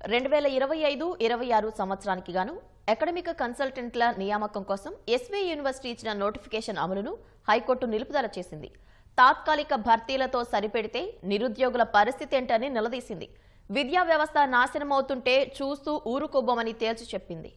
2025-26 సంవత్సరానికి గాను అకాడమిక్ కన్సల్టెంట్ల నియామకం కోసం ఎస్వీ యూనివర్సిటీ ఇచ్చిన నోటిఫికేషన్ అమలును హైకోర్టు నిలుపుదల చేసింది. తాత్కాలిక భర్తీలతో సరిపెడితే నిరుద్యోగుల పరిస్థితి ఏంటని నిలదీసింది. విద్యా వ్యవస్థ నాశనమవుతుంటే చూస్తూ ఊరుకోబోమని తేల్చి చెప్పింది.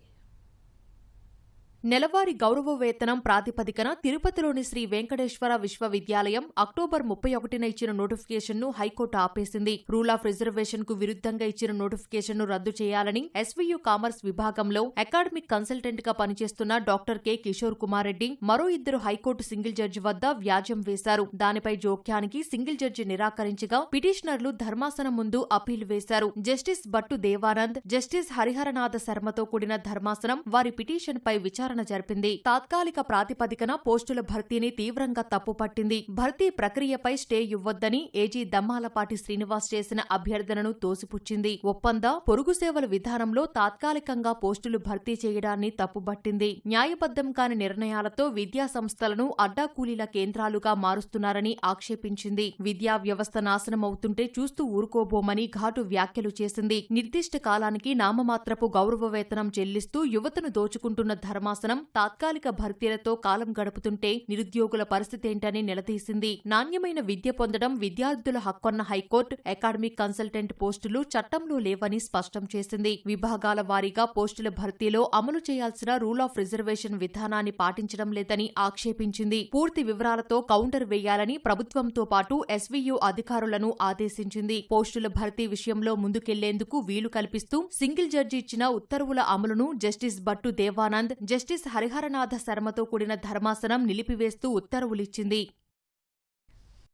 నెలవారీ గౌరవ వేతనం ప్రాతిపదికన తిరుపతిలోని శ్రీ వెంకటేశ్వర విశ్వవిద్యాలయం అక్టోబర్ 31న ఇచ్చిన నోటిఫికేషన్ను హైకోర్టు ఆపేసింది. రూల్ ఆఫ్ రిజర్వేషన్ కు విరుద్ధంగా ఇచ్చిన నోటిఫికేషన్ను రద్దు చేయాలని ఎస్వీయూ కామర్స్ విభాగంలో అకాడమిక్ కన్సల్టెంట్ గా పనిచేస్తున్న డాక్టర్ కె కిషోర్ కుమార్ రెడ్డి మరో ఇద్దరు హైకోర్టు సింగిల్ జడ్జి వద్ద వ్యాజ్యం వేశారు. దానిపై జోక్యానికి సింగిల్ జడ్జి నిరాకరించగా పిటిషనర్లు ధర్మాసనం ముందు అప్పీలు వేశారు. జస్టిస్ భట్టు దేవానంద్, జస్టిస్ హరిహరనాథ శర్మతో కూడిన ధర్మాసనం వారి పిటిషన్ పై విచారణ జరిపింది. తాత్కాలిక ప్రాతిపదికన పోస్టుల భర్తీని తీవ్రంగా తప్పుపట్టింది. భర్తీ ప్రక్రియపై స్టే ఇవ్వొద్దని ఏజీ దమ్మాలపాటి శ్రీనివాస్ చేసిన అభ్యర్థనను తోసిపుచ్చింది. ఒప్పంద పొరుగు సేవల విధానంలో తాత్కాలికంగా పోస్టులు భర్తీ చేయడాన్ని తప్పుబట్టింది. న్యాయబద్ధం కాని నిర్ణయాలతో విద్యా సంస్థలను అడ్డాకూలీల కేంద్రాలుగా మారుస్తున్నారని ఆక్షేపించింది. విద్యా వ్యవస్థ నాశనమవుతుంటే చూస్తూ ఊరుకోబోమని ఘాటు వ్యాఖ్యలు చేసింది. నిర్దిష్ట కాలానికి నామమాత్రపు గౌరవ వేతనం చెల్లిస్తూ యువతను దోచుకుంటున్న ధర్మాసనం తాత్కాలిక భర్తీలతో కాలం గడుపుతుంటే నిరుద్యోగుల పరిస్థితేంటని నిలదీసింది. నాణ్యమైన విద్య పొందడం విద్యార్థుల హక్కన్న హైకోర్టు అకాడమిక్ కన్సల్టెంట్ పోస్టులు చట్టంలో లేవని స్పష్టం చేసింది. విభాగాల వారీగా పోస్టుల భర్తీలో అమలు చేయాల్సిన రూల్ ఆఫ్ రిజర్వేషన్ విధానాన్ని పాటించడం లేదని ఆక్షేపించింది. పూర్తి వివరాలతో కౌంటర్ వేయాలని ప్రభుత్వంతో పాటు ఎస్వీయూ అధికారులను ఆదేశించింది. పోస్టుల భర్తీ విషయంలో ముందుకెళ్లేందుకు వీలు కల్పిస్తూ సింగిల్ జడ్జి ఇచ్చిన ఉత్తర్వుల అమలును జస్టిస్ భట్టు దేవానంద్, జస్టిస్ హరిహరనాథ శర్మతో కూడిన ధర్మాసనం నిలిపివేస్తూ ఉత్తర్వులిచ్చింది.